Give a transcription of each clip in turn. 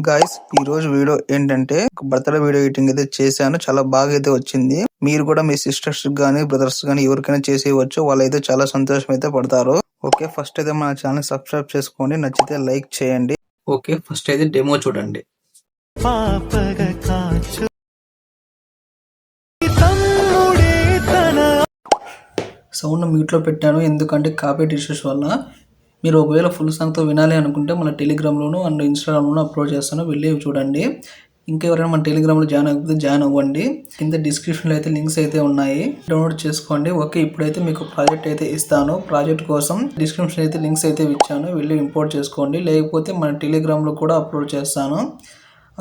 Guys ఈ రోజు video ఏంటంటే బర్త్డే వీడియో ఎడిటింగ్ అయితే చేశాను. చాలా బాగా అయితే వచ్చింది. మీరు కూడా మీ సిస్టర్స్ గానీ బ్రదర్స్ గానీ ఎవరికైనా చేసేయవచ్చు. వాళ్ళైతే చాలా సంతోషం అయితే పడతారు. ఓకే, ఫస్ట్ అయితే మన ఛానల్ సబ్స్క్రైబ్ చేసుకోండి, నచ్చితే లైక్ చేయండి. ఓకే, ఫస్ట్ అయితే డెమో చూడండి. సౌండ్ మ్యూట్ లో పెట్టాను ఎందుకంటే కాపీరైట్ ఇష్యూస్ వల్ల. మీరు ఒకవేళ ఫుల్ సాంగ్తో వినాలి అనుకుంటే మన టెలిగ్రామ్లోను అండ్ ఇన్స్టాగ్రామ్లోను అప్లోడ్ చేస్తాను, వెళ్ళి చూడండి. ఇంకా ఎవరైనా మన టెలిగ్రామ్లో జాయిన్ అవ్వకపోతే జాయిన్ అవ్వండి. కింద డిస్క్రిప్షన్లో అయితే లింక్స్ అయితే ఉన్నాయి, డౌన్లోడ్ చేసుకోండి. ఓకే, ఇప్పుడైతే మీకు ప్రాజెక్ట్ అయితే ఇస్తాను. ప్రాజెక్ట్ కోసం డిస్క్రిప్షన్ అయితే లింక్స్ అయితే ఇచ్చాను, వెళ్ళి ఇంపోర్ట్ చేసుకోండి. లేకపోతే మన టెలిగ్రామ్లో కూడా అప్లోడ్ చేస్తాను,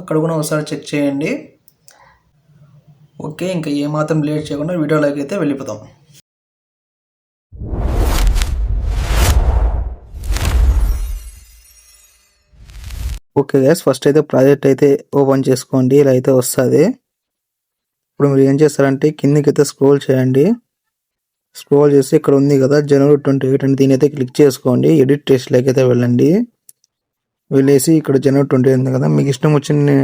అక్కడ కూడా ఒకసారి చెక్ చేయండి. ఓకే, ఇంకా ఏమాత్రం లేట్ చేయకుండా వీడియోలోకి అయితే వెళ్ళిపోతాం. ఓకే గైస్, ఫస్ట్ అయితే ప్రాజెక్ట్ అయితే ఓపెన్ చేసుకోండి. ఇలా అయితే వస్తుంది. ఇప్పుడు మీరు ఏం చేస్తారంటే కిందకి అయితే స్క్రోల్ చేయండి. స్క్రోల్ చేసి ఇక్కడ ఉంది కదా జనవరి 28 అని, దీని అయితే క్లిక్ చేసుకోండి. ఎడిట్ టెస్ట్లోకి అయితే వెళ్ళండి. వెళ్ళేసి ఇక్కడ జనవరి 28 ఉంది కదా, మీకు ఇష్టం వచ్చిన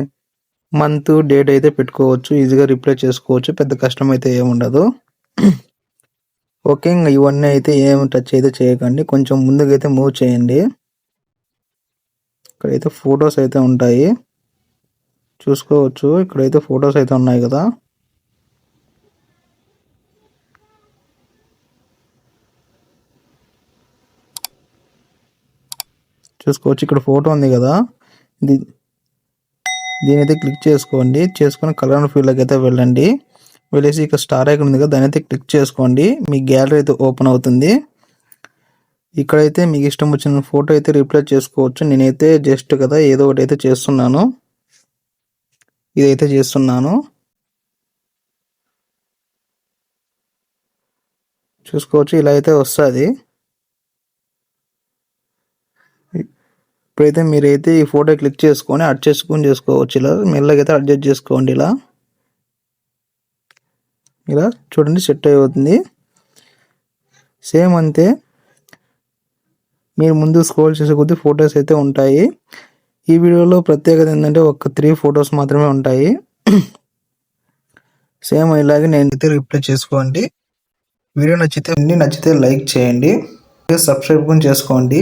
మంత్ డేట్ అయితే పెట్టుకోవచ్చు. ఈజీగా రిప్లై చేసుకోవచ్చు, పెద్ద కష్టం అయితే ఏముండదు. ఓకే, ఇంకా ఇవన్నీ అయితే ఏం టచ్ అయితే చేయకండి, కొంచెం ముందుకైతే మూవ్ చేయండి. ఇక్కడైతే ఫొటోస్ అయితే ఉంటాయి, చూసుకోవచ్చు. ఇక్కడైతే ఫొటోస్ అయితే ఉన్నాయి కదా, చూసుకోవచ్చు. ఇక్కడ ఫోటో ఉంది కదా, దీని అయితే క్లిక్ చేసుకోండి. చేసుకొని కలర్ అండ్ ఫీల్డ్లోకి అయితే వెళ్ళండి. వెళ్ళేసి ఇక్కడ స్టార్ ఐకాన్ ఉంది కదా, దాని అయితే క్లిక్ చేసుకోండి. మీ గ్యాలరీ అయితే ఓపెన్ అవుతుంది. ఇక్కడైతే మీకు ఇష్టం వచ్చిన ఫోటో అయితే రిప్లై చేసుకోవచ్చు. నేనైతే జస్ట్ కదా ఏదో ఒకటి అయితే చేస్తున్నాను, ఇదైతే చేస్తున్నాను. చూసుకోవచ్చు, ఇలా అయితే వస్తుంది. ఇప్పుడైతే మీరైతే ఈ ఫోటో క్లిక్ చేసుకొని అడ్జస్ట్ చేసుకోవచ్చు. ఇలా మెల్లగా అయితే అడ్జస్ట్ చేసుకోండి. ఇలా చూడండి, సెట్ అయిపోతుంది. సేమ్ అంతే, మీరు ముందు స్క్రోల్ చేసే కొద్దీ ఫొటోస్ అయితే ఉంటాయి. ఈ వీడియోలో ప్రత్యేకత ఏంటంటే ఒక 3 ఫొటోస్ మాత్రమే ఉంటాయి. సేమ్ ఇలాగే నేనైతే రిప్లై చేసుకోండి. వీడియో నచ్చితే లైక్ చేయండి, సబ్స్క్రైబ్ చేసుకోండి.